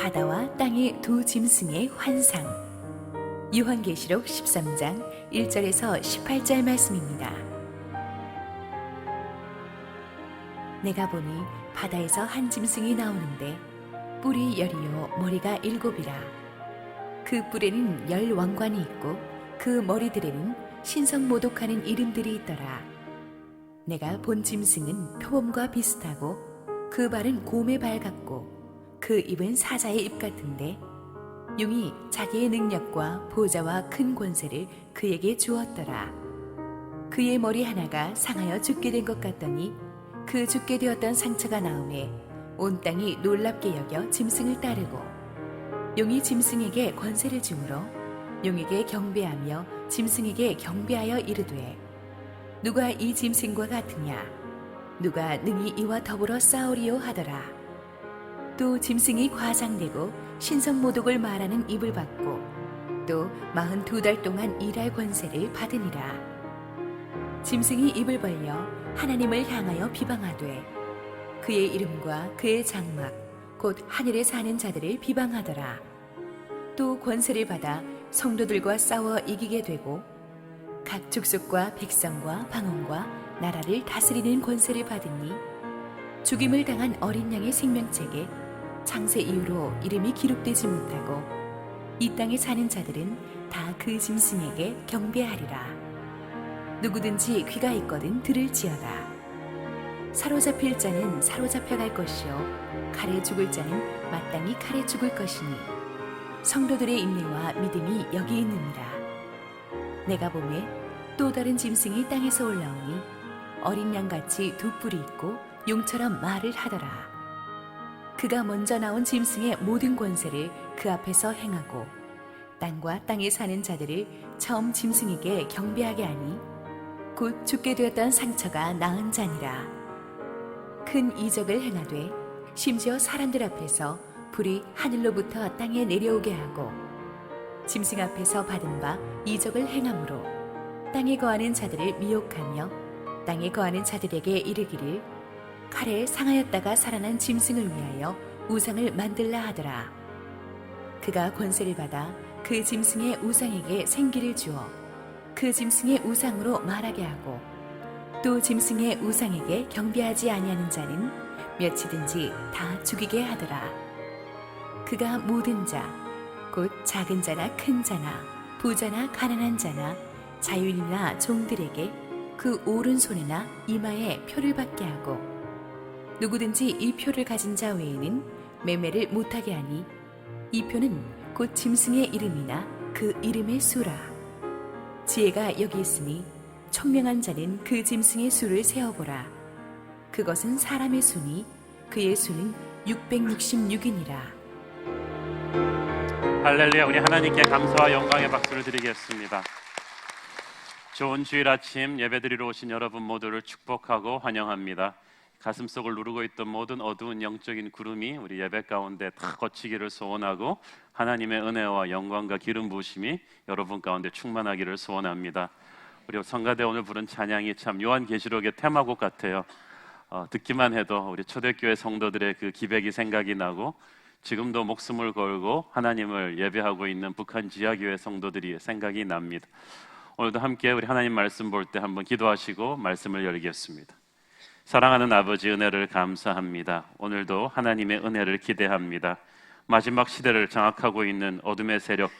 바다와 땅의 두 짐승의 환상. 요한계시록 13장 1절에서 18절 말씀입니다. 내가 보니 바다에서 한 짐승이 나오는데 뿔이 10이요 머리가 7이라. 그 뿔에는 10 왕관이 있고 그 머리들에는 신성모독하는 이름들이 있더라. 내가 본 짐승은 표범과 비슷하고 그 발은 곰의 발 같고 그 입은 사자의 입 같은데 용이 자기의 능력과 보좌와 큰 권세를 그에게 주었더라. 그의 머리 하나가 상하여 죽게 된 것 같더니 그 죽게 되었던 상처가 나오매 온 땅이 놀랍게 여겨 짐승을 따르고 용이 짐승에게 권세를 주므로 용에게 경배하며 짐승에게 경배하여 이르되 누가 이 짐승과 같으냐 누가 능히 이와 더불어 싸우리요 하더라. 또 짐승이 과장되고 신성모독을 말하는 입을 받고 또 42달 동안 일할 권세를 받으니라. 짐승이 입을 벌려 하나님을 향하여 비방하되 그의 이름과 그의 장막 곧 하늘에 사는 자들을 비방하더라. 또 권세를 받아 성도들과 싸워 이기게 되고 각 족속과 백성과 방언과 나라를 다스리는 권세를 받으니 죽임을 당한 어린 양의 생명책에 창세 이후로 이름이 기록되지 못하고 이 땅에 사는 자들은 다 그 짐승에게 경배하리라. 누구든지 귀가 있거든 들을지어다. 사로잡힐 자는 사로잡혀 갈 것이요 칼에 죽을 자는 마땅히 칼에 죽을 것이니 성도들의 인내와 믿음이 여기 있느니라. 내가 보매 또 다른 짐승이 땅에서 올라오니 어린 양같이 두 뿔이 있고 용처럼 말을 하더라. 그가 먼저 나온 짐승의 모든 권세를 그 앞에서 행하고 땅과 땅에 사는 자들을 처음 짐승에게 경배하게 하니 곧 죽게 되었던 상처가 나은 자니라. 큰 이적을 행하되 심지어 사람들 앞에서 불이 하늘로부터 땅에 내려오게 하고 짐승 앞에서 받은 바 이적을 행함으로 땅에 거하는 자들을 미혹하며 땅에 거하는 자들에게 이르기를 칼에 상하였다가 살아난 짐승을 위하여 우상을 만들라 하더라. 그가 권세를 받아 그 짐승의 우상에게 생기를 주어 그 짐승의 우상으로 말하게 하고 또 짐승의 우상에게 경배하지 아니하는 자는 몇이든지 다 죽이게 하더라. 그가 모든 자, 곧 작은 자나 큰 자나 부자나 가난한 자나 자유인이나 종들에게 그 오른손이나 이마에 표를 받게 하고 누구든지 이 표를 가진 자 외에는 매매를 못하게 하니 이 표는 곧 짐승의 이름이나 그 이름의 수라. 지혜가 여기 있으니 총명한 자는 그 짐승의 수를 세어보라. 그것은 사람의 수니 그의 수는 666이니라. 할렐루야. 우리 하나님께 감사와 영광의 박수를 드리겠습니다. 좋은 주일 아침 예배드리러 오신 여러분 모두를 축복하고 환영합니다. 가슴속을 누르고 있던 모든 어두운 영적인 구름이 우리 예배 가운데 다 거치기를 소원하고 하나님의 은혜와 영광과 기름 부으심이 여러분 가운데 충만하기를 소원합니다. 우리 성가대 오늘 부른 찬양이 참 요한계시록의 테마곡 같아요. 듣기만 해도 우리 초대교회 성도들의 그 기백이 생각이 나고 지금도 목숨을 걸고 하나님을 예배하고 있는 북한 지하교회 성도들이 생각이 납니다. 오늘도 함께 우리 하나님 말씀 볼 때 한번 기도하시고 말씀을 열겠습니다. 사랑하는 아버지, 은혜를 감사합니다. 오늘도 하나님의 은혜를 기대합니다. 마지막 시대를 장악하고 있는 어둠의 세력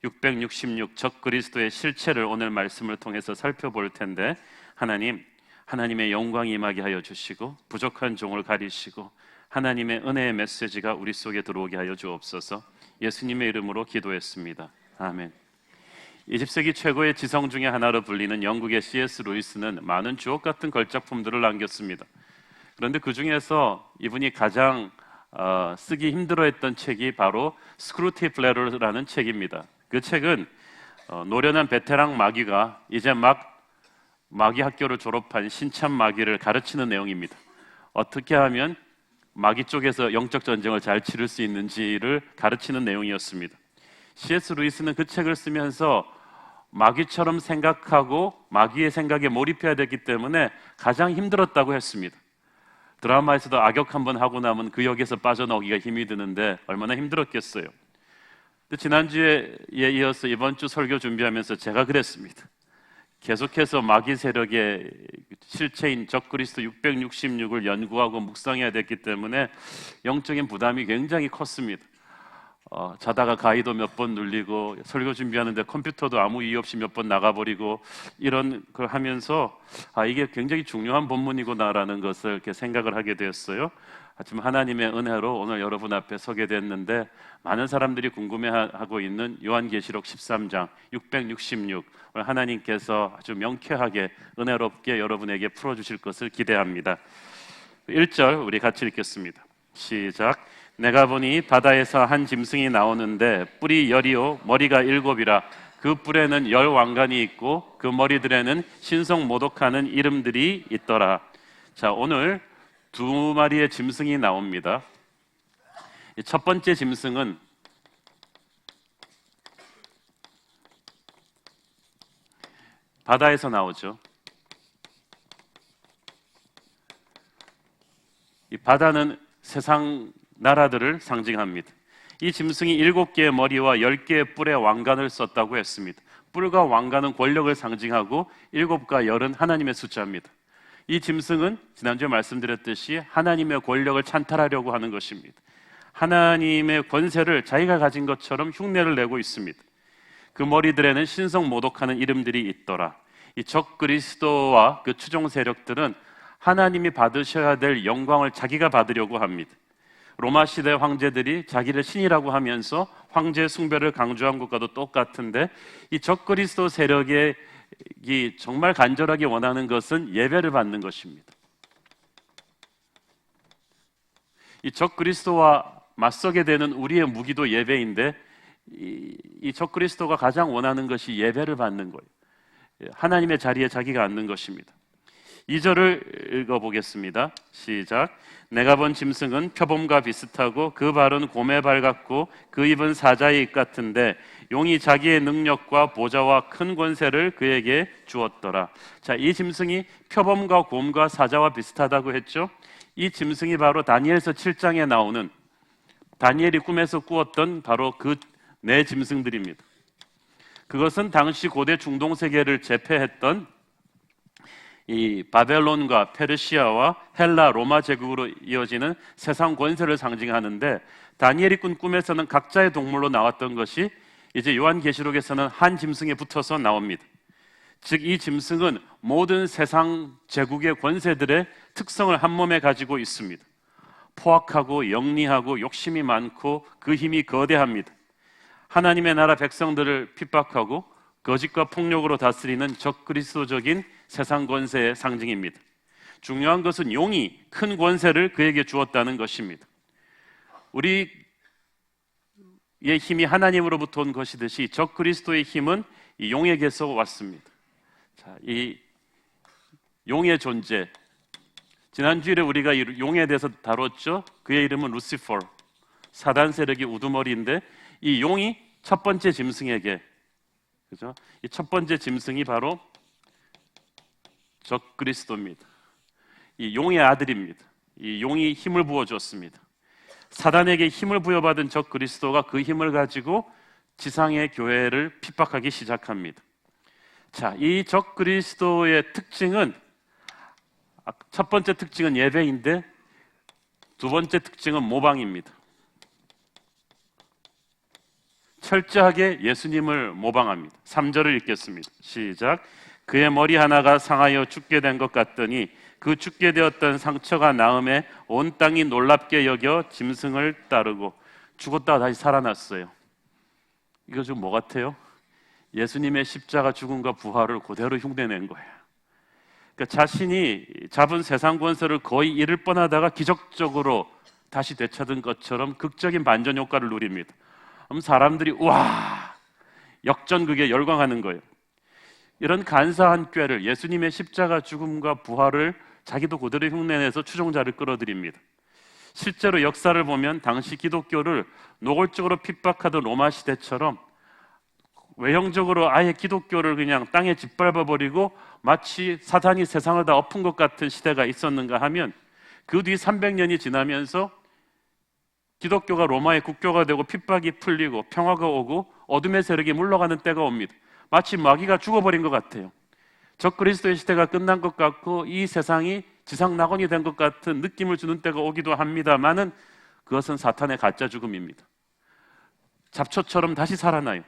666 적그리스도의 실체를 오늘 말씀을 통해서 살펴볼 텐데 하나님의 영광이 임하게 하여 주시고 부족한 종을 가리시고 하나님의 은혜의 메시지가 우리 속에 들어오게 하여 주옵소서. 예수님의 이름으로 기도했습니다. 아멘. 20세기 최고의 지성 중에 하나로 불리는 영국의 C.S. 루이스는 많은 주옥 같은 걸작품들을 남겼습니다. 그런데 그 중에서 이분이 가장 쓰기 힘들어했던 책이 바로 스크루티 플래러라는 책입니다. 그 책은 노련한 베테랑 마귀가 이제 막 마귀 학교를 졸업한 신참 마귀를 가르치는 내용입니다. 어떻게 하면 마귀 쪽에서 영적 전쟁을 잘 치를 수 있는지를 가르치는 내용이었습니다. C.S. 루이스는 그 책을 쓰면서 마귀처럼 생각하고 마귀의 생각에 몰입해야 되기 때문에 가장 힘들었다고 했습니다. 드라마에서도 악역 한번 하고 나면 그 역에서 빠져나오기가 힘이 드는데 얼마나 힘들었겠어요. 근데 지난주에 이어서 이번 주 설교 준비하면서 제가 그랬습니다. 계속해서 마귀 세력의 실체인 적그리스도 666을 연구하고 묵상해야 됐기 때문에 영적인 부담이 굉장히 컸습니다. 자다가 가위도 몇 번 눌리고 설교 준비하는데 컴퓨터도 아무 이유 없이 몇 번 나가버리고 이런 걸 하면서 이게 굉장히 중요한 본문이구나라는 것을 이렇게 생각을 하게 되었어요. 하지만 하나님의 은혜로 오늘 여러분 앞에 서게 됐는데 많은 사람들이 궁금해하고 있는 요한계시록 13장 666 오늘 하나님께서 아주 명쾌하게 은혜롭게 여러분에게 풀어주실 것을 기대합니다. 1절 우리 같이 읽겠습니다. 시작. 내가 보니 바다에서 한 짐승이 나오는데 뿔이 10이요 머리가 7이라 그 뿔에는 10 왕관이 있고 그 머리들에는 신성 모독하는 이름들이 있더라. 자, 오늘 두 마리의 짐승이 나옵니다. 첫 번째 짐승은 바다에서 나오죠. 이 바다는 세상 나라들을 상징합니다. 이 짐승이 7개의 머리와 10개의 뿔의 왕관을 썼다고 했습니다. 뿔과 왕관은 권력을 상징하고 7과 10은 하나님의 숫자입니다. 이 짐승은 지난주에 말씀드렸듯이 하나님의 권력을 찬탈하려고 하는 것입니다. 하나님의 권세를 자기가 가진 것처럼 흉내를 내고 있습니다. 그 머리들에는 신성 모독하는 이름들이 있더라. 이 적그리스도와 그 추종 세력들은 하나님이 받으셔야 될 영광을 자기가 받으려고 합니다. 로마 시대 황제들이 자기를 신이라고 하면서 황제 숭배를 강조한 것과도 똑같은데 이 적그리스도 세력이 정말 간절하게 원하는 것은 예배를 받는 것입니다. 이 적그리스도와 맞서게 되는 우리의 무기도 예배인데 이 적그리스도가 가장 원하는 것이 예배를 받는 거예요. 하나님의 자리에 자기가 앉는 것입니다. 2절을 읽어보겠습니다. 시작. 내가 본 짐승은 표범과 비슷하고 그 발은 곰의 발 같고 그 입은 사자의 입 같은데 용이 자기의 능력과 보좌와 큰 권세를 그에게 주었더라. 자, 이 짐승이 표범과 곰과 사자와 비슷하다고 했죠. 이 짐승이 바로 다니엘서 7장에 나오는 다니엘이 꿈에서 꾸었던 바로 그 네 짐승들입니다. 그것은 당시 고대 중동 세계를 제패했던 이 바벨론과 페르시아와 헬라, 로마 제국으로 이어지는 세상 권세를 상징하는데 다니엘이 꾼 꿈에서는 각자의 동물로 나왔던 것이 이제 요한계시록에서는 한 짐승에 붙어서 나옵니다. 즉 이 짐승은 모든 세상 제국의 권세들의 특성을 한 몸에 가지고 있습니다. 포악하고 영리하고 욕심이 많고 그 힘이 거대합니다. 하나님의 나라 백성들을 핍박하고 거짓과 폭력으로 다스리는 적그리스도적인 세상 권세의 상징입니다. 중요한 것은 용이 큰 권세를 그에게 주었다는 것입니다. 우리의 힘이 하나님으로부터 온 것이듯이 적그리스도의 힘은 이 용에게서 왔습니다. 자, 이 용의 존재, 지난주에 우리가 용에 대해서 다뤘죠. 그의 이름은 루시퍼, 사단 세력의 우두머리인데 이 용이 첫 번째 짐승에게, 그죠? 이 첫 번째 짐승이 바로 적그리스도입니다. 이 용의 아들입니다. 이 용이 힘을 부어줬습니다. 사단에게 힘을 부여받은 적그리스도가 그 힘을 가지고 지상의 교회를 핍박하기 시작합니다. 자, 이 적그리스도의 특징은 첫 번째 특징은 예배인데 두 번째 특징은 모방입니다. 철저하게 예수님을 모방합니다. 3절을 읽겠습니다. 시작. 그의 머리 하나가 상하여 죽게 된 것 같더니 그 죽게 되었던 상처가 나음에 온 땅이 놀랍게 여겨 짐승을 따르고 죽었다가 다시 살아났어요. 이거 좀 뭐 같아요? 예수님의 십자가 죽음과 부활을 그대로 흉내낸 거예요. 그러니까 자신이 잡은 세상 권세를 거의 잃을 뻔하다가 기적적으로 다시 되찾은 것처럼 극적인 반전 효과를 누립니다. 그럼 사람들이 와, 역전극에 열광하는 거예요. 이런 간사한 꾀를, 예수님의 십자가 죽음과 부활을 자기도 그대로 흉내내서 추종자를 끌어들입니다. 실제로 역사를 보면 당시 기독교를 노골적으로 핍박하던 로마 시대처럼 외형적으로 아예 기독교를 그냥 땅에 짓밟아버리고 마치 사단이 세상을 다 엎은 것 같은 시대가 있었는가 하면 그 뒤 300년이 지나면서 기독교가 로마의 국교가 되고 핍박이 풀리고 평화가 오고 어둠의 세력이 물러가는 때가 옵니다. 마치 마귀가 죽어버린 것 같아요. 적그리스도의 시대가 끝난 것 같고 이 세상이 지상낙원이 된 것 같은 느낌을 주는 때가 오기도 합니다만은 그것은 사탄의 가짜 죽음입니다. 잡초처럼 다시 살아나요.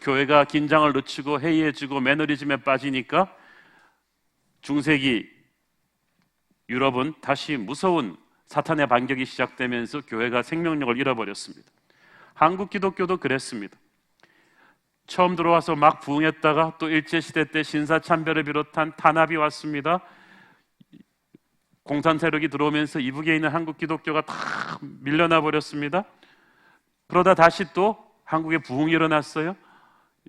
교회가 긴장을 늦추고 해이해지고 매너리즘에 빠지니까 중세기 유럽은 다시 무서운 사탄의 반격이 시작되면서 교회가 생명력을 잃어버렸습니다. 한국 기독교도 그랬습니다. 처음 들어와서 막 부흥했다가 또 일제시대 때 신사참배를 비롯한 탄압이 왔습니다. 공산 세력이 들어오면서 이북에 있는 한국 기독교가 다 밀려나 버렸습니다. 그러다 다시 또 한국에 부흥이 일어났어요.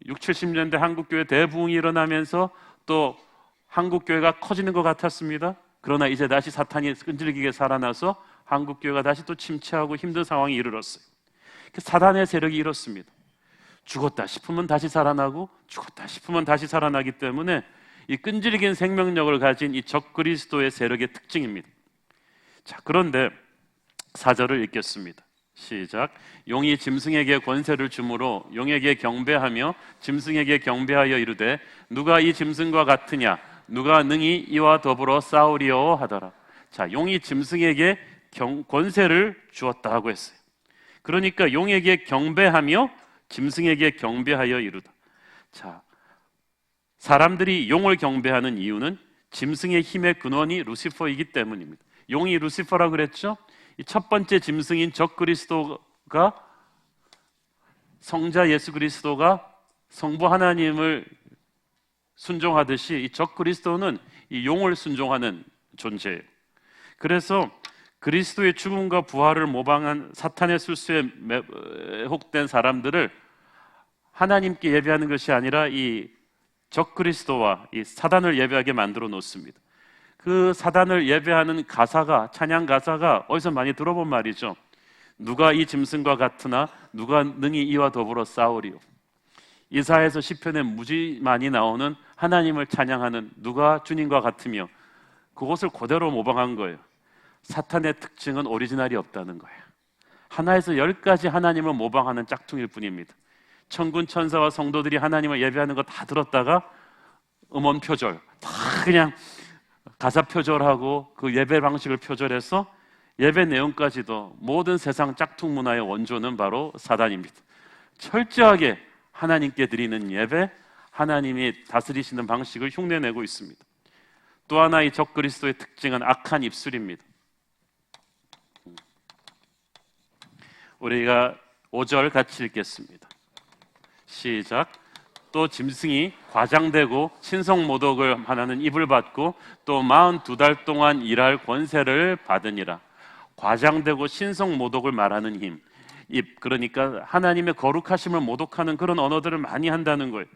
60, 70년대 한국교회 대부흥이 일어나면서 또 한국교회가 커지는 것 같았습니다. 그러나 이제 다시 사탄이 끈질기게 살아나서 한국교회가 다시 또 침체하고 힘든 상황이 이르렀어요. 사단의 세력이 이렇습니다. 죽었다 싶으면 다시 살아나고 죽었다 싶으면 다시 살아나기 때문에 이 끈질긴 생명력을 가진 이 적그리스도의 세력의 특징입니다. 자, 그런데 4절을 읽겠습니다. 시작. 용이 짐승에게 권세를 주므로 용에게 경배하며 짐승에게 경배하여 이르되 누가 이 짐승과 같으냐 누가 능히 이와 더불어 싸우리요 하더라. 자, 용이 짐승에게 권세를 주었다 하고 했어요. 그러니까 용에게 경배하며 짐승에게 경배하여 이르다. 자, 사람들이 용을 경배하는 이유는 짐승의 힘의 근원이 루시퍼이기 때문입니다. 용이 루시퍼라 그랬죠? 이 첫 번째 짐승인 적그리스도가 성자 예수 그리스도가 성부 하나님을 순종하듯이 이 적그리스도는 이 용을 순종하는 존재예요. 그래서 그리스도의 죽음과 부활을 모방한 사탄의 술수에 혹된 사람들을 하나님께 예배하는 것이 아니라 이 적그리스도와 이 사단을 예배하게 만들어 놓습니다. 그 사단을 예배하는 가사가, 찬양 가사가 어디서 많이 들어본 말이죠. 누가 이 짐승과 같으나 누가 능히 이와 더불어 싸우리요. 이사야서 시편에 무지 많이 나오는 하나님을 찬양하는 누가 주님과 같으며 그것을 그대로 모방한 거예요. 사탄의 특징은 오리지널이 없다는 거예요. 하나에서 10가지 하나님을 모방하는 짝퉁일 뿐입니다. 천군 천사와 성도들이 하나님을 예배하는 거 다 들었다가 음원 표절, 다 그냥 가사 표절하고 그 예배 방식을 표절해서 예배 내용까지도 모든 세상 짝퉁 문화의 원조는 바로 사단입니다. 철저하게 하나님께 드리는 예배, 하나님이 다스리시는 방식을 흉내내고 있습니다. 또 하나 이 적그리스도의 특징은 악한 입술입니다. 우리가 5절 같이 읽겠습니다. 시작. 또 짐승이 과장되고 신성모독을 하는 입을 받고 또 42달 동안 일할 권세를 받으니라. 과장되고 신성모독을 말하는 힘, 입, 그러니까 하나님의 거룩하심을 모독하는 그런 언어들을 많이 한다는 거예요.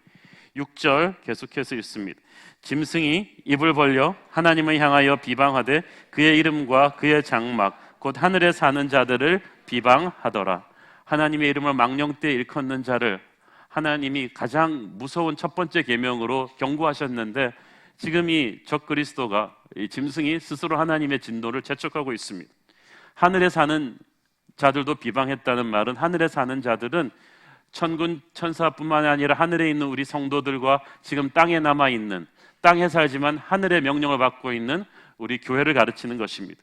6절 계속해서 읽습니다. 짐승이 입을 벌려 하나님을 향하여 비방하되 그의 이름과 그의 장막 곧 하늘에 사는 자들을 비방하더라. 하나님의 이름을 망령 때 일컫는 자를 하나님이 가장 무서운 첫 번째 계명으로 경고하셨는데 지금 이 적그리스도가 이 짐승이 스스로 하나님의 진노를 재촉하고 있습니다. 하늘에 사는 자들도 비방했다는 말은 하늘에 사는 자들은 천군 천사뿐만 아니라 하늘에 있는 우리 성도들과 지금 땅에 남아있는 땅에 살지만 하늘의 명령을 받고 있는 우리 교회를 가르치는 것입니다.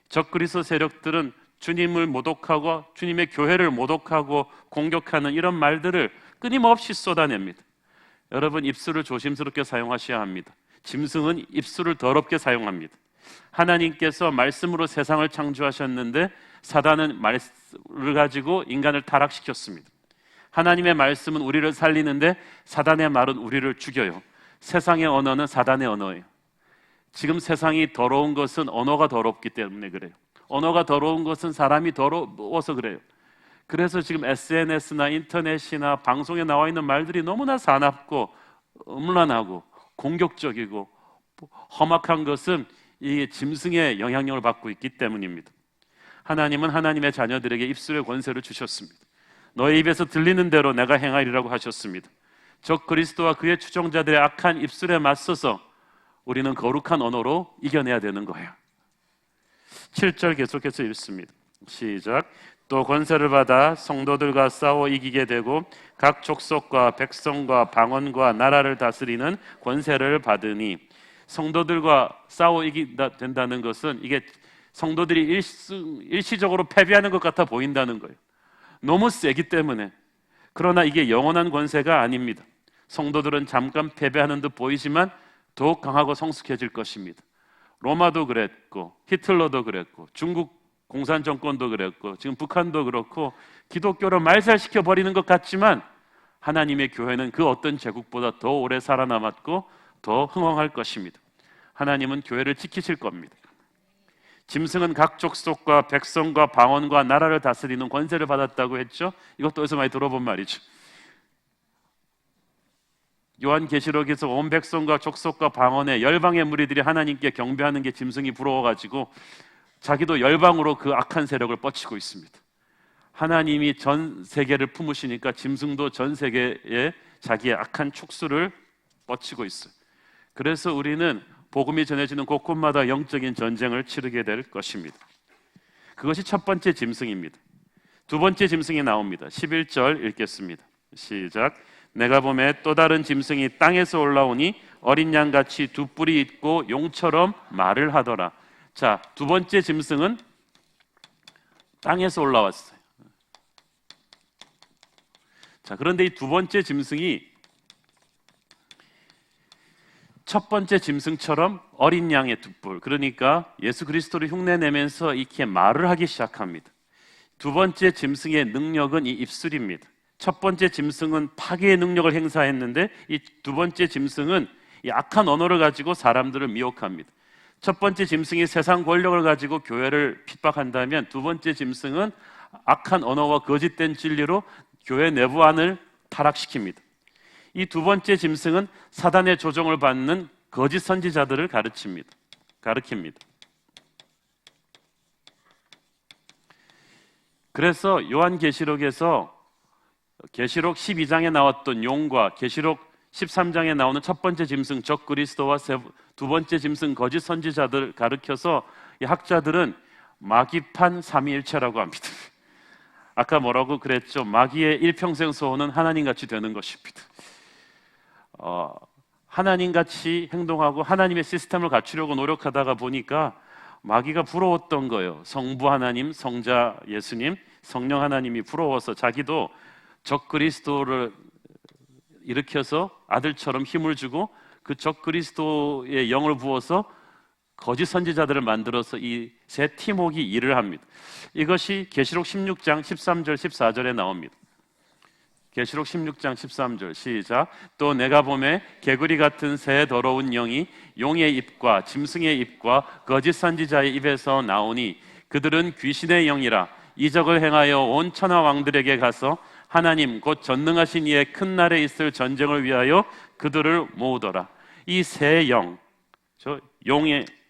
적그리스도 세력들은 주님을 모독하고 주님의 교회를 모독하고 공격하는 이런 말들을 끊임없이 쏟아냅니다. 여러분 입술을 조심스럽게 사용하셔야 합니다. 짐승은 입술을 더럽게 사용합니다. 하나님께서 말씀으로 세상을 창조하셨는데 사단은 말씀을 가지고 인간을 타락시켰습니다. 하나님의 말씀은 우리를 살리는데 사단의 말은 우리를 죽여요. 세상의 언어는 사단의 언어예요. 지금 세상이 더러운 것은 언어가 더럽기 때문에 그래요. 언어가 더러운 것은 사람이 더러워서 그래요. 그래서 지금 SNS나 인터넷이나 방송에 나와 있는 말들이 너무나 사납고 음란하고 공격적이고 험악한 것은 이 짐승의 영향력을 받고 있기 때문입니다. 하나님은 하나님의 자녀들에게 입술의 권세를 주셨습니다. 너의 입에서 들리는 대로 내가 행하리라고 하셨습니다. 적 그리스도와 그의 추종자들의 악한 입술에 맞서서 우리는 거룩한 언어로 이겨내야 되는 거예요. 7절 계속해서 읽습니다. 시작. 또 권세를 받아 성도들과 싸워 이기게 되고 각 족속과 백성과 방언과 나라를 다스리는 권세를 받으니, 성도들과 싸워 이기다 된다는 것은 이게 성도들이 일시적으로 패배하는 것 같아 보인다는 거예요. 너무 세기 때문에. 그러나 이게 영원한 권세가 아닙니다. 성도들은 잠깐 패배하는 듯 보이지만 더욱 강하고 성숙해질 것입니다. 로마도 그랬고 히틀러도 그랬고 중국 공산정권도 그랬고 지금 북한도 그렇고 기독교를 말살시켜 버리는 것 같지만 하나님의 교회는 그 어떤 제국보다 더 오래 살아남았고 더 흥왕할 것입니다. 하나님은 교회를 지키실 겁니다. 짐승은 각 족속과 백성과 방언과 나라를 다스리는 권세를 받았다고 했죠. 이것도 어디서 많이 들어본 말이죠. 요한계시록에서 온 백성과 족속과 방언의 열방의 무리들이 하나님께 경배하는 게 짐승이 부러워가지고 자기도 열방으로 그 악한 세력을 뻗치고 있습니다. 하나님이 전 세계를 품으시니까 짐승도 전 세계에 자기의 악한 촉수를 뻗치고 있어요. 그래서 우리는 복음이 전해지는 곳곳마다 영적인 전쟁을 치르게 될 것입니다. 그것이 첫 번째 짐승입니다. 두 번째 짐승이 나옵니다. 11절 읽겠습니다. 시작. 내가 보매 또 다른 짐승이 땅에서 올라오니 어린 양같이 두 뿔이 있고 용처럼 말을 하더라. 자, 두 번째 짐승은 땅에서 올라왔어요. 자, 그런데 이 두 번째 짐승이 첫 번째 짐승처럼 어린 양의 두 뿔, 그러니까 예수 그리스도를 흉내내면서 이렇게 말을 하기 시작합니다. 두 번째 짐승의 능력은 이 입술입니다. 첫 번째 짐승은 파괴의 능력을 행사했는데 이 두 번째 짐승은 이 악한 언어를 가지고 사람들을 미혹합니다. 첫 번째 짐승이 세상 권력을 가지고 교회를 핍박한다면 두 번째 짐승은 악한 언어와 거짓된 진리로 교회 내부 안을 타락시킵니다. 이 두 번째 짐승은 사단의 조종을 받는 거짓 선지자들을 가르칩니다. 그래서 요한계시록에서 계시록 12장에 나왔던 용과 계시록 13장에 나오는 첫 번째 짐승 적그리스도와 두 번째 짐승 거짓 선지자들을 가르쳐서 이 학자들은 마귀판 삼위일체라고 합니다. 아까 뭐라고 그랬죠? 마귀의 일평생 소원은 하나님같이 되는 것입니다. 하나님같이 행동하고 하나님의 시스템을 갖추려고 노력하다가 보니까 마귀가 부러웠던 거예요. 성부 하나님, 성자 예수님, 성령 하나님이 부러워서 자기도 적그리스도를 일으켜서 아들처럼 힘을 주고 그 적그리스도의 영을 부어서 거짓 선지자들을 만들어서 이 세 팀워크가 일을 합니다. 이것이 계시록 16장 13절 14절에 나옵니다. 계시록 16장 13절 시작. 또 내가 보매 개구리 같은 새 더러운 영이 용의 입과 짐승의 입과 거짓 선지자의 입에서 나오니 그들은 귀신의 영이라 이적을 행하여 온 천하 왕들에게 가서 하나님 곧 전능하신 이의 큰 날에 있을 전쟁을 위하여 그들을 모으더라. 이 세 영,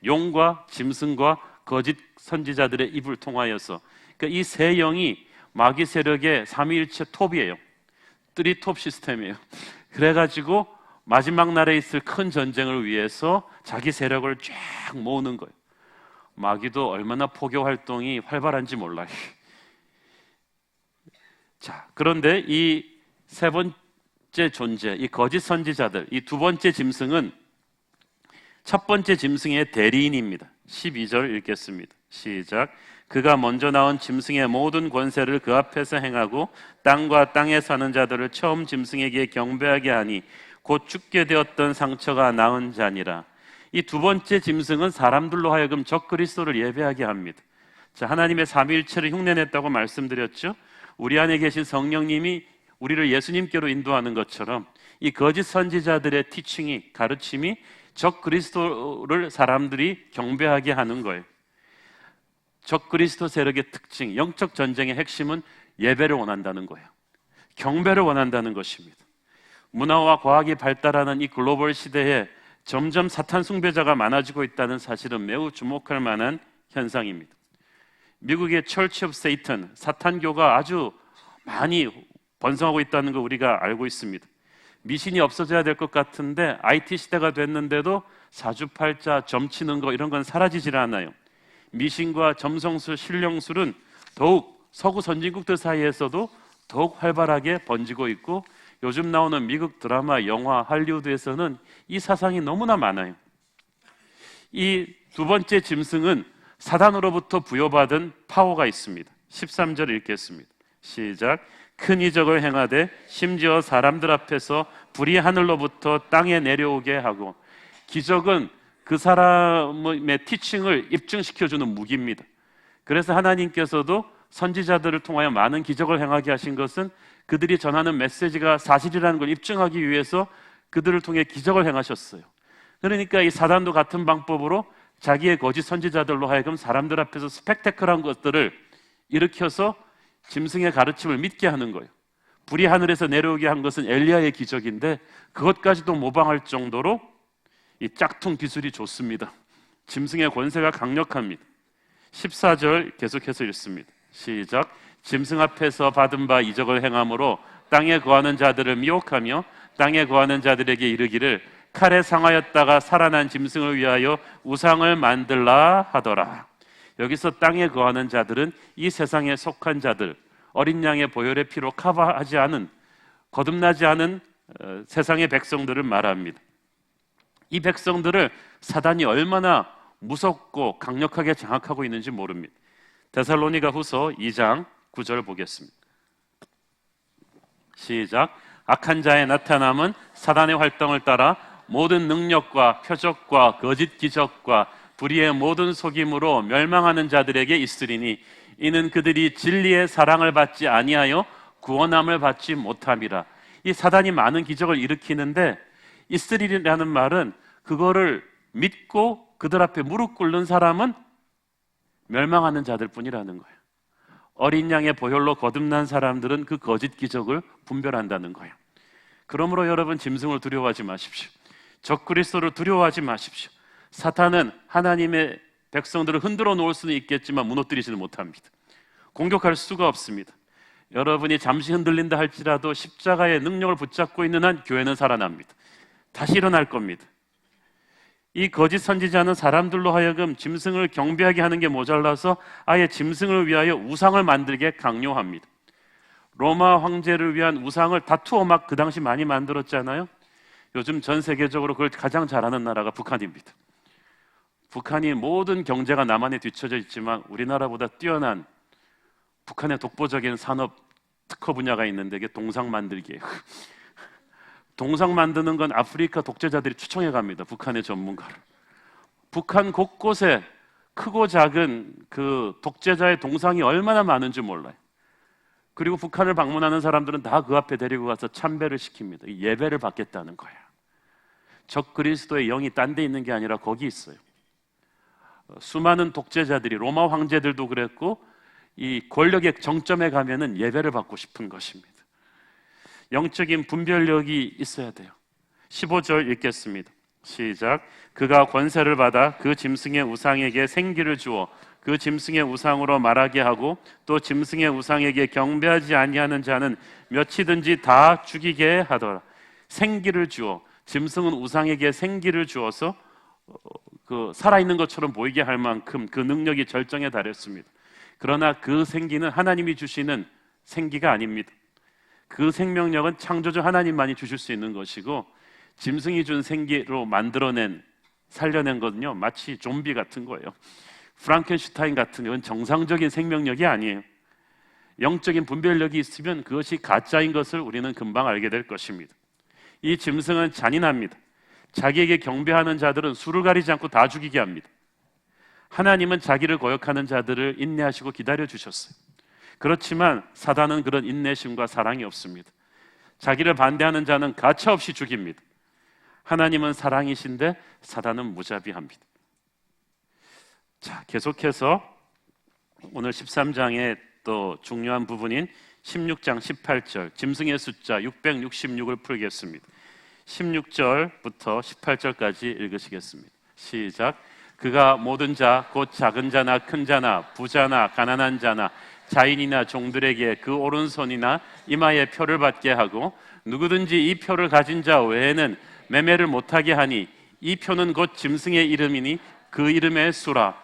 용과 짐승과 거짓 선지자들의 입을 통하여서, 그러니까 이 세 영이 마귀 세력의 삼위일체 톱이에요. 쓰리톱 시스템이에요. 그래가지고 마지막 날에 있을 큰 전쟁을 위해서 자기 세력을 쫙 모으는 거예요. 마귀도 얼마나 포교 활동이 활발한지 몰라요. 자, 그런데 이 세 번째 존재, 이 거짓 선지자들, 이 두 번째 짐승은 첫 번째 짐승의 대리인입니다. 12절 읽겠습니다. 시작. 그가 먼저 나온 짐승의 모든 권세를 그 앞에서 행하고 땅과 땅에 사는 자들을 처음 짐승에게 경배하게 하니 곧 죽게 되었던 상처가 나은 자니라. 이 두 번째 짐승은 사람들로 하여금 적그리스도를 예배하게 합니다. 자, 하나님의 삼위일체를 흉내냈다고 말씀드렸죠. 우리 안에 계신 성령님이 우리를 예수님께로 인도하는 것처럼 이 거짓 선지자들의 티칭이, 가르침이 적그리스도를 사람들이 경배하게 하는 거예요. 적그리스도 세력의 특징, 영적 전쟁의 핵심은 예배를 원한다는 거예요. 경배를 원한다는 것입니다. 문화와 과학이 발달하는 이 글로벌 시대에 점점 사탄 숭배자가 많아지고 있다는 사실은 매우 주목할 만한 현상입니다. 미국의 Church of Satan, 사탄교가 아주 많이 번성하고 있다는 거 우리가 알고 있습니다. 미신이 없어져야 될 것 같은데 IT 시대가 됐는데도 사주팔자, 점치는 거 이런 건 사라지질 않아요. 미신과 점성술, 신령술은 더욱 서구 선진국들 사이에서도 더욱 활발하게 번지고 있고, 요즘 나오는 미국 드라마, 영화, 할리우드에서는 이 사상이 너무나 많아요. 이 두 번째 짐승은 사단으로부터 부여받은 파워가 있습니다. 13절 읽겠습니다. 시작. 큰 이적을 행하되 심지어 사람들 앞에서 불이 하늘로부터 땅에 내려오게 하고. 기적은 그 사람의 티칭을 입증시켜주는 무기입니다. 그래서 하나님께서도 선지자들을 통하여 많은 기적을 행하게 하신 것은 그들이 전하는 메시지가 사실이라는 걸 입증하기 위해서 그들을 통해 기적을 행하셨어요. 그러니까 이 사단도 같은 방법으로 자기의 거짓 선지자들로 하여금 사람들 앞에서 스펙테클한 것들을 일으켜서 짐승의 가르침을 믿게 하는 거예요. 불이 하늘에서 내려오게 한 것은 엘리야의 기적인데 그것까지도 모방할 정도로 이 짝퉁 기술이 좋습니다. 짐승의 권세가 강력합니다. 14절 계속해서 읽습니다. 시작. 짐승 앞에서 받은 바 이적을 행함으로 땅에 거하는 자들을 미혹하며 땅에 거하는 자들에게 이르기를 칼에 상하였다가 살아난 짐승을 위하여 우상을 만들라 하더라. 여기서 땅에 거하는 자들은 이 세상에 속한 자들, 어린 양의 보혈의 피로 커버하지 않은, 거듭나지 않은 세상의 백성들을 말합니다. 이 백성들을 사단이 얼마나 무섭고 강력하게 장악하고 있는지 모릅니다. 데살로니가 후서 2장 9절 보겠습니다. 시작. 악한 자의 나타남은 사단의 활동을 따라 모든 능력과 표적과 거짓 기적과 불의의 모든 속임으로 멸망하는 자들에게 있으리니 이는 그들이 진리의 사랑을 받지 아니하여 구원함을 받지 못함이라. 이 사단이 많은 기적을 일으키는데 있으리라는 말은 그거를 믿고 그들 앞에 무릎 꿇는 사람은 멸망하는 자들 뿐이라는 거예요. 어린 양의 보혈로 거듭난 사람들은 그 거짓 기적을 분별한다는 거예요. 그러므로 여러분, 짐승을 두려워하지 마십시오. 적그리스도를 두려워하지 마십시오. 사탄은 하나님의 백성들을 흔들어 놓을 수는 있겠지만 무너뜨리지는 못합니다. 공격할 수가 없습니다. 여러분이 잠시 흔들린다 할지라도 십자가의 능력을 붙잡고 있는 한 교회는 살아납니다. 다시 일어날 겁니다. 이 거짓 선지자는 사람들로 하여금 짐승을 경배하게 하는 게 모자라서 아예 짐승을 위하여 우상을 만들게 강요합니다. 로마 황제를 위한 우상을 다투어 막 그 당시 많이 만들었잖아요. 요즘 전 세계적으로 그걸 가장 잘하는 나라가 북한입니다. 북한이 모든 경제가 남한에 뒤처져 있지만 우리나라보다 뛰어난 북한의 독보적인 산업 특허 분야가 있는데 이게 동상 만들기예요. 동상 만드는 건 아프리카 독재자들이 추청해 갑니다. 북한의 전문가를. 북한 곳곳에 크고 작은 그 독재자의 동상이 얼마나 많은지 몰라요. 그리고 북한을 방문하는 사람들은 다 그 앞에 데리고 가서 참배를 시킵니다. 예배를 받겠다는 거야. 적 그리스도의 영이 딴 데 있는 게 아니라 거기 있어요. 수많은 독재자들이, 로마 황제들도 그랬고, 이 권력의 정점에 가면은 예배를 받고 싶은 것입니다. 영적인 분별력이 있어야 돼요. 15절 읽겠습니다. 시작. 그가 권세를 받아 그 짐승의 우상에게 생기를 주어 그 짐승의 우상으로 말하게 하고 또 짐승의 우상에게 경배하지 아니하는 자는 몇이든지 다 죽이게 하더라. 생기를 주어, 짐승은 우상에게 생기를 주어서 그 살아있는 것처럼 보이게 할 만큼 그 능력이 절정에 달했습니다. 그러나 그 생기는 하나님이 주시는 생기가 아닙니다. 그 생명력은 창조주 하나님만이 주실 수 있는 것이고, 짐승이 준 생기로 만들어낸, 살려낸 거는요 마치 좀비 같은 거예요. 프랑켄슈타인 같은 건 정상적인 생명력이 아니에요. 영적인 분별력이 있으면 그것이 가짜인 것을 우리는 금방 알게 될 것입니다. 이 짐승은 잔인합니다. 자기에게 경배하는 자들은 수를 가리지 않고 다 죽이게 합니다. 하나님은 자기를 거역하는 자들을 인내하시고 기다려 주셨어요. 그렇지만 사단은 그런 인내심과 사랑이 없습니다. 자기를 반대하는 자는 가차없이 죽입니다. 하나님은 사랑이신데 사단은 무자비합니다. 자, 계속해서 오늘 13장의 또 중요한 부분인 16장 18절, 짐승의 숫자 666을 풀겠습니다. 16절부터 18절까지 읽으시겠습니다. 시작. 그가 모든 자, 곧 작은 자나 큰 자나 부자나 가난한 자나 자인이나 종들에게 그 오른손이나 이마에 표를 받게 하고 누구든지 이 표를 가진 자 외에는 매매를 못하게 하니 이 표는 곧 짐승의 이름이니 그 이름의 수라.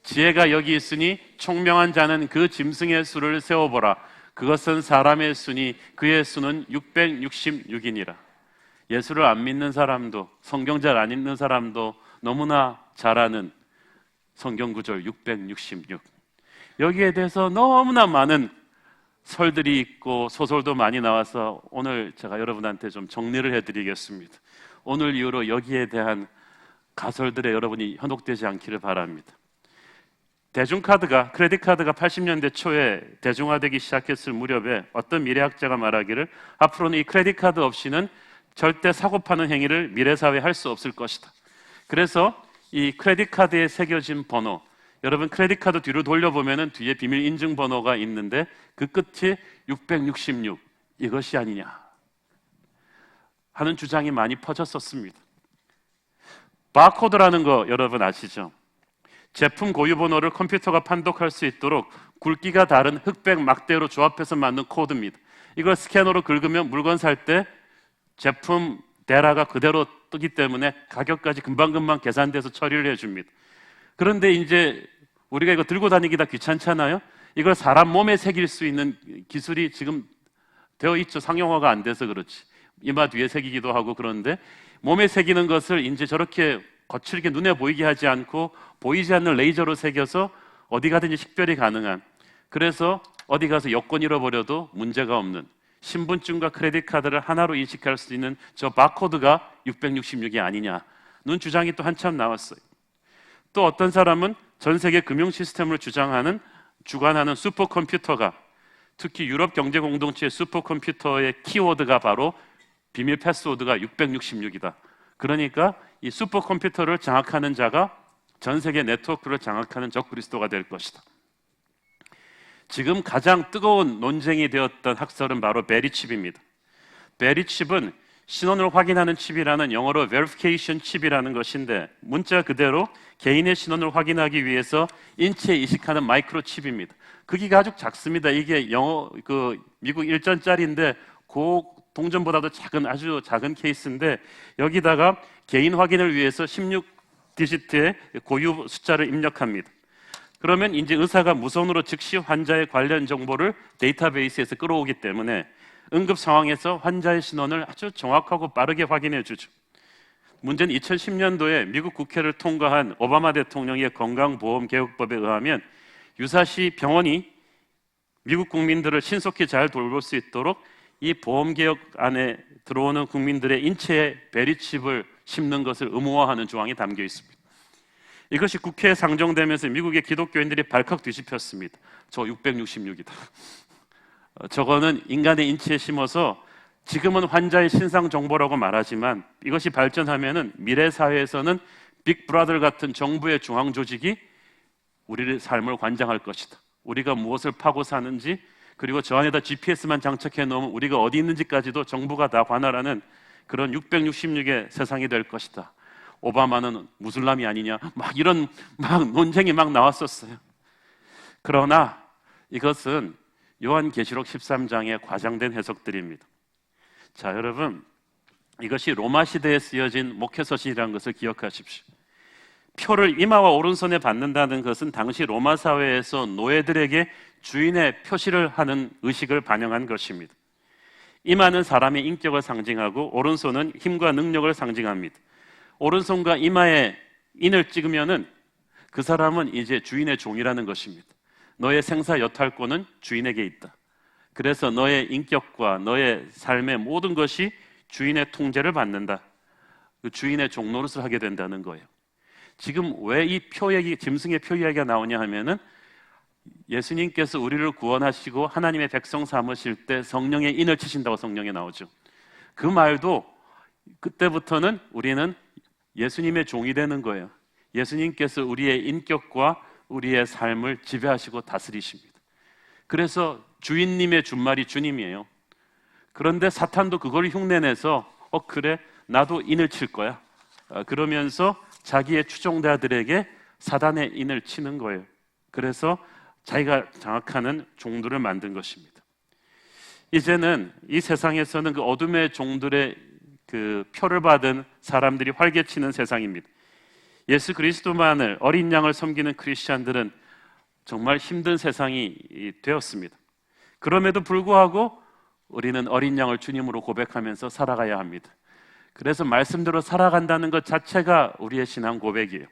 지혜가 여기 있으니 총명한 자는 그 짐승의 수를 세어보라. 그것은 사람의 수니 그의 수는 666이니라. 예수를 안 믿는 사람도 성경 잘 안 읽는 사람도 너무나 잘 아는 성경 구절 666. 여기에 대해서 너무나 많은 설들이 있고 소설도 많이 나와서 오늘 제가 여러분한테 좀 정리를 해드리겠습니다. 오늘 이후로 여기에 대한 가설들에 여러분이 현혹되지 않기를 바랍니다. 대중카드가, 크레딧 카드가 80년대 초에 대중화되기 시작했을 무렵에 어떤 미래학자가 말하기를 앞으로는 이 크레딧 카드 없이는 절대 사고 파는 행위를 미래사회에 할 수 없을 것이다. 그래서 이 크레딧 카드에 새겨진 번호, 여러분 크레딧 카드 뒤로 돌려보면 뒤에 비밀 인증 번호가 있는데 그 끝이 666 이것이 아니냐 하는 주장이 많이 퍼졌었습니다. 바코드라는 거 여러분 아시죠? 제품 고유 번호를 컴퓨터가 판독할 수 있도록 굵기가 다른 흑백 막대로 조합해서 만든 코드입니다. 이걸 스캐너로 긁으면 물건 살 때 제품 대라가 그대로 뜨기 때문에 가격까지 금방금방 계산돼서 처리를 해줍니다. 그런데 이제 우리가 이거 들고 다니기가 귀찮잖아요. 이걸 사람 몸에 새길 수 있는 기술이 지금 되어 있죠. 상용화가 안 돼서 그렇지. 이마 뒤에 새기기도 하고. 그런데 몸에 새기는 것을 이제 저렇게 거칠게 눈에 보이게 하지 않고 보이지 않는 레이저로 새겨서 어디 가든지 식별이 가능한, 그래서 어디 가서 여권 잃어버려도 문제가 없는, 신분증과 크레딧 카드를 하나로 인식할 수 있는 저 바코드가 666이 아니냐는 주장이 또 한참 나왔어요. 또 어떤 사람은 전 세계 금융 시스템을 주관하는 슈퍼컴퓨터가, 특히 유럽 경제 공동체의 슈퍼컴퓨터의 키워드가 바로 비밀 패스워드가 666이다. 그러니까 이 슈퍼컴퓨터를 장악하는 자가 전 세계 네트워크를 장악하는 적그리스도가 될 것이다. 지금 가장 뜨거운 논쟁이 되었던 학설은 바로 베리칩입니다. 베리칩은 신원을 확인하는 칩이라는, 영어로 verification 칩이라는 것인데 문자 그대로 개인의 신원을 확인하기 위해서 인체에 이식하는 마이크로칩입니다. 크기가 아주 작습니다. 이게 미국 1전짜리인데 그 동전보다도 아주 작은 케이스인데 여기다가 개인 확인을 위해서 16디지트의 고유 숫자를 입력합니다. 그러면 이제 의사가 무선으로 즉시 환자의 관련 정보를 데이터베이스에서 끌어오기 때문에 응급 상황에서 환자의 신원을 아주 정확하고 빠르게 확인해 주죠. 문제는 2010년도에 미국 국회를 통과한 오바마 대통령의 건강보험개혁법에 의하면 유사시 병원이 미국 국민들을 신속히 잘 돌볼 수 있도록 이 보험개혁 안에 들어오는 국민들의 인체에 베리칩을 심는 것을 의무화하는 조항이 담겨 있습니다. 이것이 국회에 상정되면서 미국의 기독교인들이 발칵 뒤집혔습니다. 저 666이다. 저거는 인간의 인체에 심어서 지금은 환자의 신상 정보라고 말하지만 이것이 발전하면은 미래 사회에서는 빅브라더 같은 정부의 중앙 조직이 우리의 삶을 관장할 것이다. 우리가 무엇을 파고 사는지, 그리고 저 안에다 GPS만 장착해 놓으면 우리가 어디 있는지까지도 정부가 다 관할하는 그런 666의 세상이 될 것이다. 오바마는 무슬람이 아니냐, 이런 논쟁이 나왔었어요. 그러나 이것은 요한계시록 13장의 과장된 해석들입니다. 자, 여러분, 이것이 로마 시대에 쓰여진 목회서신이라는 것을 기억하십시오. 표를 이마와 오른손에 받는다는 것은 당시 로마 사회에서 노예들에게 주인의 표시를 하는 의식을 반영한 것입니다. 이마는 사람의 인격을 상징하고 오른손은 힘과 능력을 상징합니다. 오른손과 이마에 인을 찍으면은 그 사람은 이제 주인의 종이라는 것입니다. 너의 생사 여탈권은 주인에게 있다. 그래서 너의 인격과 너의 삶의 모든 것이 주인의 통제를 받는다. 그 주인의 종노릇을 하게 된다는 거예요. 지금 왜 이 표 얘기, 짐승의 표 이야기가 나오냐 하면은 예수님께서 우리를 구원하시고 하나님의 백성 삼으실 때 성령의 인을 치신다고 성경에 나오죠. 그 말도 그때부터는 우리는 예수님의 종이 되는 거예요. 예수님께서 우리의 인격과 우리의 삶을 지배하시고 다스리십니다. 그래서 주인님의 준말이 주님이에요. 그런데 사탄도 그걸 흉내내서 그래 나도 인을 칠 거야. 그러면서 자기의 추종자들에게 사단의 인을 치는 거예요. 그래서 자기가 장악하는 종들을 만든 것입니다. 이제는 이 세상에서는 그 어둠의 종들의 그 표를 받은 사람들이 활개치는 세상입니다. 예수 그리스도만을, 어린 양을 섬기는 크리스찬들은 정말 힘든 세상이 되었습니다. 그럼에도 불구하고 우리는 어린 양을 주님으로 고백하면서 살아가야 합니다. 그래서 말씀대로 살아간다는 것 자체가 우리의 신앙 고백이에요.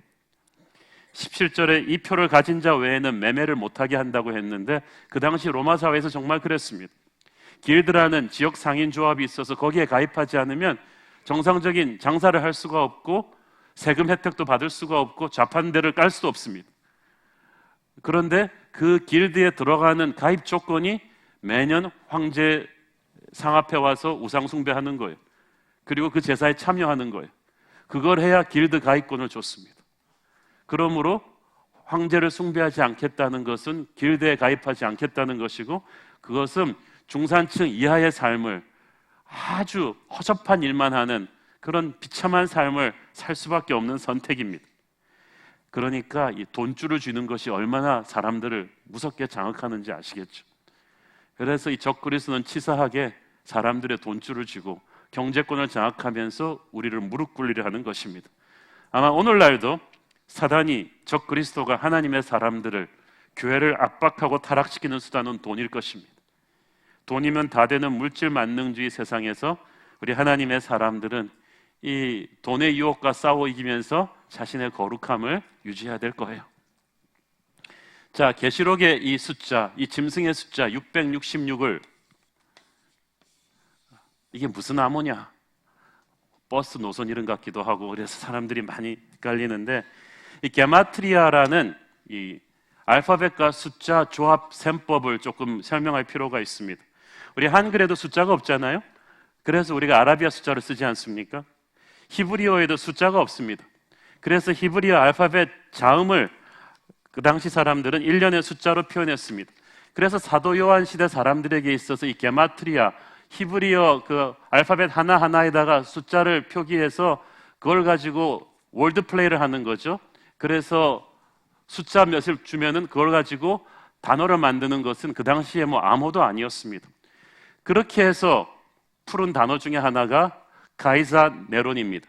17절에 이 표를 가진 자 외에는 매매를 못하게 한다고 했는데 그 당시 로마 사회에서 정말 그랬습니다. 길드라는 지역 상인 조합이 있어서 거기에 가입하지 않으면 정상적인 장사를 할 수가 없고 세금 혜택도 받을 수가 없고 좌판대를 깔 수도 없습니다. 그런데 그 길드에 들어가는 가입 조건이 매년 황제 상 앞에 와서 우상 숭배하는 거예요. 그리고 그 제사에 참여하는 거예요. 그걸 해야 길드 가입권을 줬습니다. 그러므로 황제를 숭배하지 않겠다는 것은 길드에 가입하지 않겠다는 것이고, 그것은 중산층 이하의 삶을 아주 허접한 일만 하는 그런 비참한 삶을 살 수밖에 없는 선택입니다. 그러니까 이 돈줄을 쥐는 것이 얼마나 사람들을 무섭게 장악하는지 아시겠죠? 그래서 이 적그리스도는 치사하게 사람들의 돈줄을 쥐고 경제권을 장악하면서 우리를 무릎 꿇리려 하는 것입니다. 아마 오늘날도 사단이, 적그리스도가 하나님의 사람들을, 교회를 압박하고 타락시키는 수단은 돈일 것입니다. 돈이면 다 되는 물질 만능주의 세상에서 우리 하나님의 사람들은 이 돈의 유혹과 싸워 이기면서 자신의 거룩함을 유지해야 될 거예요. 자, 계시록의 이 숫자, 이 짐승의 숫자 666을, 이게 무슨 암호냐? 버스 노선 이름 같기도 하고 그래서 사람들이 많이 헷갈리는데, 이 게마트리아라는 이 알파벳과 숫자 조합 셈법을 조금 설명할 필요가 있습니다. 우리 한글에도 숫자가 없잖아요. 그래서 우리가 아라비아 숫자를 쓰지 않습니까? 히브리어에도 숫자가 없습니다. 그래서 히브리어 알파벳 자음을 그 당시 사람들은 1년의 숫자로 표현했습니다. 그래서 사도 요한 시대 사람들에게 있어서 이 게마트리아, 히브리어 그 알파벳 하나하나에다가 숫자를 표기해서 그걸 가지고 월드 플레이를 하는 거죠. 그래서 숫자 몇을 주면은 그걸 가지고 단어를 만드는 것은 그 당시에 뭐 암호도 아니었습니다. 그렇게 해서 푸른 단어 중에 하나가 카이사 네론입니다.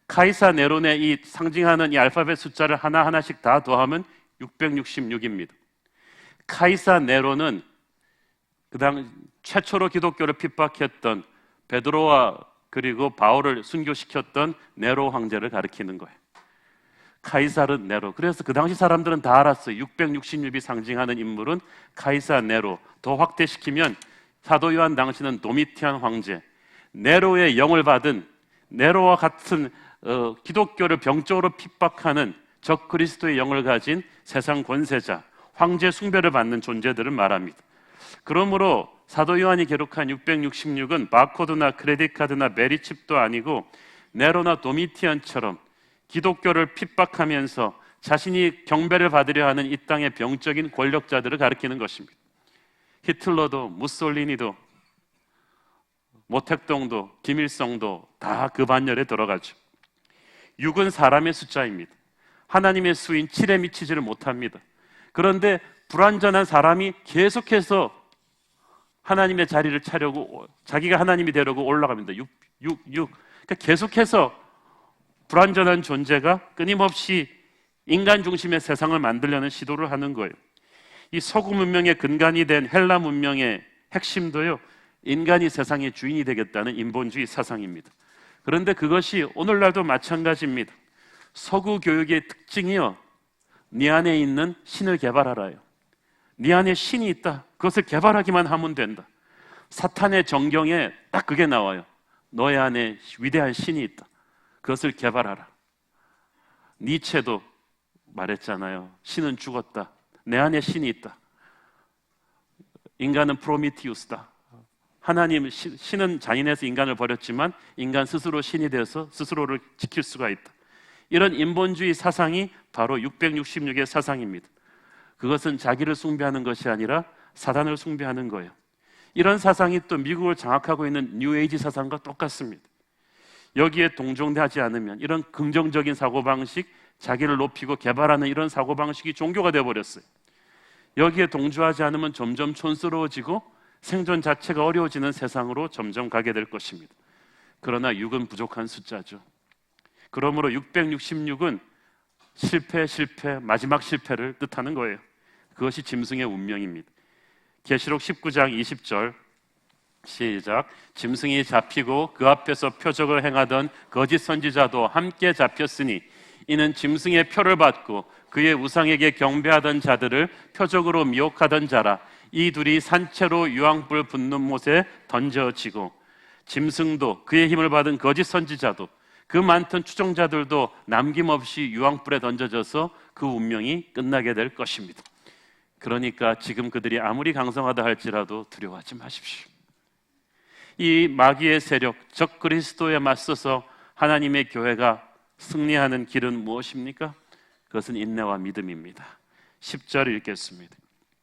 카이사 네론의 이 상징하는 이 알파벳 숫자를 하나하나씩 다 더하면 666입니다. 카이사 네론은 그 당 최초로 기독교를 핍박했던 베드로와 그리고 바울을 순교시켰던 네로 황제를 가리키는 거예요. 카이사르 네로. 그래서 그 당시 사람들은 다 알았어요. 666이 상징하는 인물은 카이사 네로. 더 확대시키면 사도 요한 당시는 도미티안 황제, 네로의 영을 받은, 네로와 같은 기독교를 병적으로 핍박하는 적 그리스도의 영을 가진 세상 권세자, 황제 숭배를 받는 존재들을 말합니다. 그러므로 사도 요한이 기록한 666은 바코드나 크레딧 카드나 메리칩도 아니고 네로나 도미티안처럼 기독교를 핍박하면서 자신이 경배를 받으려 하는 이 땅의 병적인 권력자들을 가리키는 것입니다. 히틀러도, 무솔리니도, 모택동도, 김일성도 다 그 반열에 들어가죠. 6은 사람의 숫자입니다. 하나님의 수인 7에 미치지를 못합니다. 그런데 불완전한 사람이 계속해서 하나님의 자리를 차려고, 자기가 하나님이 되려고 올라갑니다. 6. 그러니까 계속해서 불완전한 존재가 끊임없이 인간 중심의 세상을 만들려는 시도를 하는 거예요. 이 서구 문명의 근간이 된 헬라 문명의 핵심도요, 인간이 세상의 주인이 되겠다는 인본주의 사상입니다. 그런데 그것이 오늘날도 마찬가지입니다. 서구 교육의 특징이요, 네 안에 있는 신을 개발하라요. 네 안에 신이 있다. 그것을 개발하기만 하면 된다. 사탄의 정경에 딱 그게 나와요. 너의 안에 위대한 신이 있다. 그것을 개발하라. 니체도 말했잖아요. 신은 죽었다. 내 안에 신이 있다. 인간은 프로미티우스다. 하나님, 신은 잔인해서 인간을 버렸지만 인간 스스로 신이 되어서 스스로를 지킬 수가 있다. 이런 인본주의 사상이 바로 666의 사상입니다. 그것은 자기를 숭배하는 것이 아니라 사단을 숭배하는 거예요. 이런 사상이 또 미국을 장악하고 있는 뉴에이지 사상과 똑같습니다. 여기에 동정하지 않으면 이런 긍정적인 사고방식, 자기를 높이고 개발하는 이런 사고방식이 종교가 되어버렸어요. 여기에 동조하지 않으면 점점 촌스러워지고 생존 자체가 어려워지는 세상으로 점점 가게 될 것입니다. 그러나 6은 부족한 숫자죠. 그러므로 666은 실패, 마지막 실패를 뜻하는 거예요. 그것이 짐승의 운명입니다. 계시록 19장 20절 시작. 짐승이 잡히고 그 앞에서 표적을 행하던 거짓 선지자도 함께 잡혔으니 이는 짐승의 표를 받고 그의 우상에게 경배하던 자들을 표적으로 미혹하던 자라. 이 둘이 산채로 유황불 붙는 못에 던져지고 짐승도 그의 힘을 받은 거짓 선지자도 그 많던 추종자들도 남김없이 유황불에 던져져서 그 운명이 끝나게 될 것입니다. 그러니까 지금 그들이 아무리 강성하다 할지라도 두려워하지 마십시오. 이 마귀의 세력, 적 그리스도에 맞서서 하나님의 교회가 승리하는 길은 무엇입니까? 그것은 인내와 믿음입니다. 10절 읽겠습니다.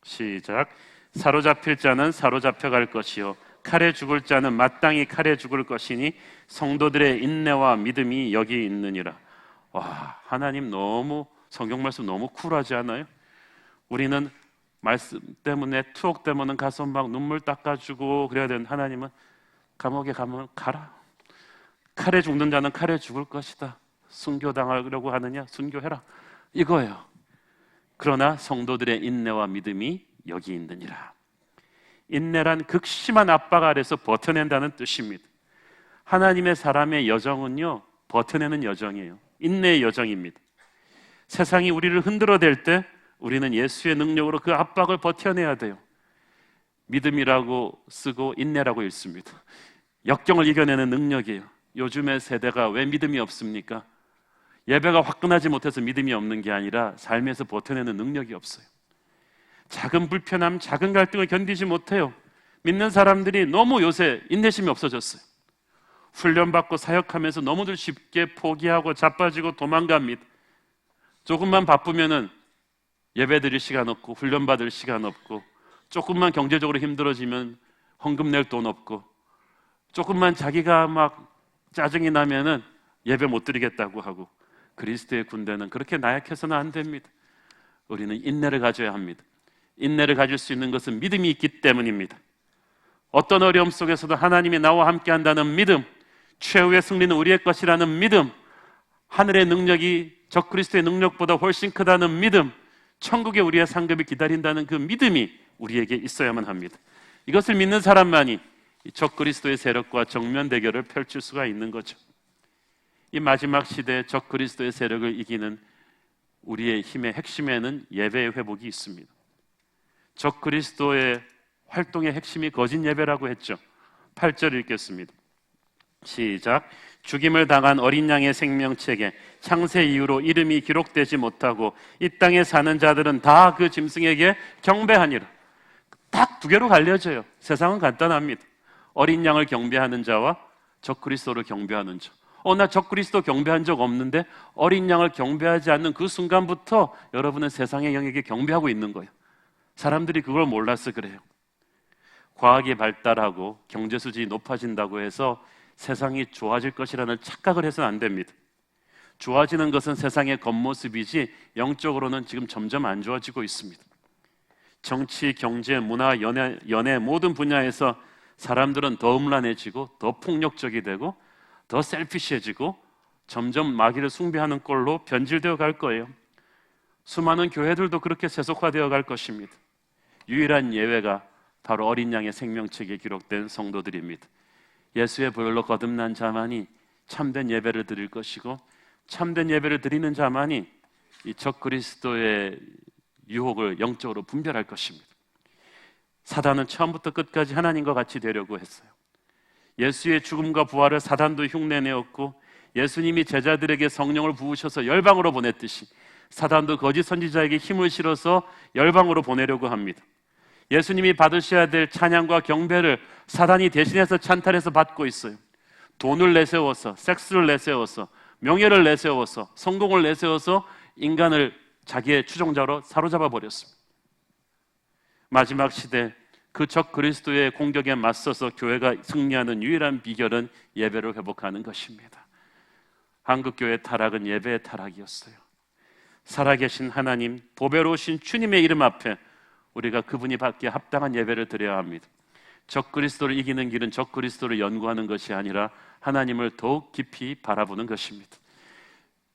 시작. 사로잡힐 자는 사로잡혀갈 것이요 칼에 죽을 자는 마땅히 칼에 죽을 것이니 성도들의 인내와 믿음이 여기 있느니라. 와, 하나님 너무 성경 말씀 너무 쿨하지 않아요? 우리는 말씀 때문에 투옥 때문에 가서 막 눈물 닦아주고 그래야 되는 하나님은 감옥에 가면 가라. 칼에 죽는 자는 칼에 죽을 것이다. 순교당하려고 하느냐? 순교해라. 이거예요. 그러나 성도들의 인내와 믿음이 여기 있느니라. 인내란 극심한 압박 아래서 버텨낸다는 뜻입니다. 하나님의 사람의 여정은요, 버텨내는 여정이에요. 인내의 여정입니다. 세상이 우리를 흔들어댈 때 우리는 예수의 능력으로 그 압박을 버텨내야 돼요. 믿음이라고 쓰고 인내라고 읽습니다. 역경을 이겨내는 능력이에요. 요즘의 세대가 왜 믿음이 없습니까? 예배가 화끈하지 못해서 믿음이 없는 게 아니라 삶에서 버텨내는 능력이 없어요. 작은 불편함, 작은 갈등을 견디지 못해요. 믿는 사람들이 너무 요새 인내심이 없어졌어요. 훈련받고 사역하면서 너무들 쉽게 포기하고 자빠지고 도망갑니다. 조금만 바쁘면은 예배 드릴 시간 없고 훈련 받을 시간 없고, 조금만 경제적으로 힘들어지면 헌금 낼 돈 없고, 조금만 자기가 막 짜증이 나면은 예배 못 드리겠다고 하고. 그리스도의 군대는 그렇게 나약해서는 안 됩니다. 우리는 인내를 가져야 합니다. 인내를 가질 수 있는 것은 믿음이 있기 때문입니다. 어떤 어려움 속에서도 하나님이 나와 함께 한다는 믿음, 최후의 승리는 우리의 것이라는 믿음, 하늘의 능력이 적그리스도의 능력보다 훨씬 크다는 믿음, 천국에 우리의 상급이 기다린다는 그 믿음이 우리에게 있어야만 합니다. 이것을 믿는 사람만이 적그리스도의 세력과 정면 대결을 펼칠 수가 있는 거죠. 이 마지막 시대에 적그리스도의 세력을 이기는 우리의 힘의 핵심에는 예배의 회복이 있습니다. 적그리스도의 활동의 핵심이 거짓 예배라고 했죠. 8절 읽겠습니다. 시작. 죽임을 당한 어린 양의 생명책에 창세 이후로 이름이 기록되지 못하고 이 땅에 사는 자들은 다 그 짐승에게 경배하니라. 딱 두 개로 갈려져요. 세상은 간단합니다. 어린 양을 경배하는 자와 적그리스도를 경배하는 자. 나 적그리스도 경배한 적 없는데, 어린 양을 경배하지 않는 그 순간부터 여러분은 세상의 영에게 경배하고 있는 거예요. 사람들이 그걸 몰라서 그래요. 과학이 발달하고 경제 수준이 높아진다고 해서 세상이 좋아질 것이라는 착각을 해서는 안 됩니다. 좋아지는 것은 세상의 겉모습이지 영적으로는 지금 점점 안 좋아지고 있습니다. 정치, 경제, 문화, 연애 모든 분야에서 사람들은 더 음란해지고 더 폭력적이 되고 더 셀피시해지고 점점 마귀를 숭배하는 꼴로 변질되어 갈 거예요. 수많은 교회들도 그렇게 세속화되어 갈 것입니다. 유일한 예외가 바로 어린 양의 생명책에 기록된 성도들입니다. 예수의 보혈로 거듭난 자만이 참된 예배를 드릴 것이고, 참된 예배를 드리는 자만이 이 적그리스도의 유혹을 영적으로 분별할 것입니다. 사단은 처음부터 끝까지 하나님과 같이 되려고 했어요. 예수의 죽음과 부활을 사단도 흉내내었고, 예수님이 제자들에게 성령을 부으셔서 열방으로 보냈듯이 사단도 거짓 선지자에게 힘을 실어서 열방으로 보내려고 합니다. 예수님이 받으셔야 될 찬양과 경배를 사단이 대신해서 찬탈해서 받고 있어요. 돈을 내세워서, 섹스를 내세워서, 명예를 내세워서, 성공을 내세워서 인간을 자기의 추종자로 사로잡아 버렸습니다. 마지막 시대 그 적 그리스도의 공격에 맞서서 교회가 승리하는 유일한 비결은 예배를 회복하는 것입니다. 한국교회의 타락은 예배의 타락이었어요. 살아계신 하나님, 보배로우신 주님의 이름 앞에 우리가 그분이 받기에 합당한 예배를 드려야 합니다. 적 그리스도를 이기는 길은 적 그리스도를 연구하는 것이 아니라 하나님을 더욱 깊이 바라보는 것입니다.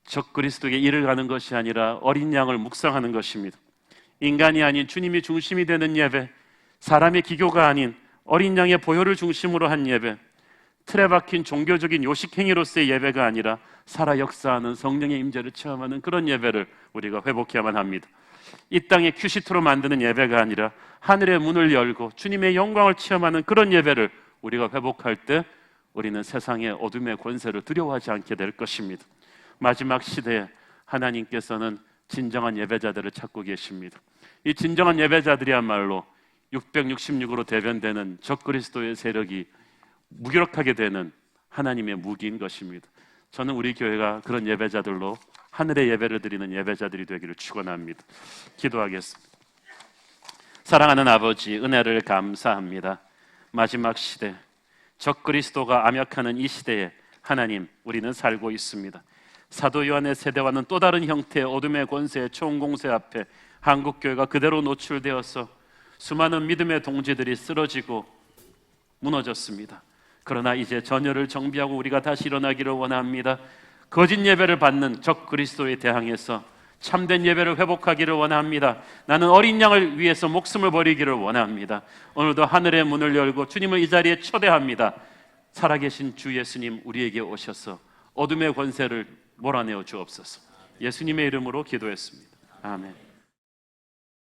적그리스도에게 일을 가는 것이 아니라 어린 양을 묵상하는 것입니다. 인간이 아닌 주님이 중심이 되는 예배, 사람의 기교가 아닌 어린 양의 보혈을 중심으로 한 예배, 틀에 박힌 종교적인 요식 행위로서의 예배가 아니라 살아 역사하는 성령의 임재를 체험하는 그런 예배를 우리가 회복해야만 합니다. 이 땅의 큐시트로 만드는 예배가 아니라 하늘의 문을 열고 주님의 영광을 체험하는 그런 예배를 우리가 회복할 때 우리는 세상의 어둠의 권세를 두려워하지 않게 될 것입니다. 마지막 시대에 하나님께서는 진정한 예배자들을 찾고 계십니다. 이 진정한 예배자들이야말로 666으로 대변되는 적그리스도의 세력이 무기력하게 되는 하나님의 무기인 것입니다. 저는 우리 교회가 그런 예배자들로 하늘의 예배를 드리는 예배자들이 되기를 축원합니다. 기도하겠습니다. 사랑하는 아버지, 은혜를 감사합니다. 마지막 시대, 적그리스도가 암약하는 이 시대에 하나님, 우리는 살고 있습니다. 사도 요한의 세대와는 또 다른 형태의 어둠의 권세의 총공세 앞에 한국교회가 그대로 노출되어서 수많은 믿음의 동지들이 쓰러지고 무너졌습니다. 그러나 이제 전열을 정비하고 우리가 다시 일어나기를 원합니다. 거짓 예배를 받는 적그리스도에 대항해서 참된 예배를 회복하기를 원합니다. 나는 어린 양을 위해서 목숨을 버리기를 원합니다. 오늘도 하늘의 문을 열고 주님을 이 자리에 초대합니다. 살아계신 주 예수님, 우리에게 오셔서 어둠의 권세를 몰아내어 주옵소서. 예수님의 이름으로 기도했습니다. 아멘.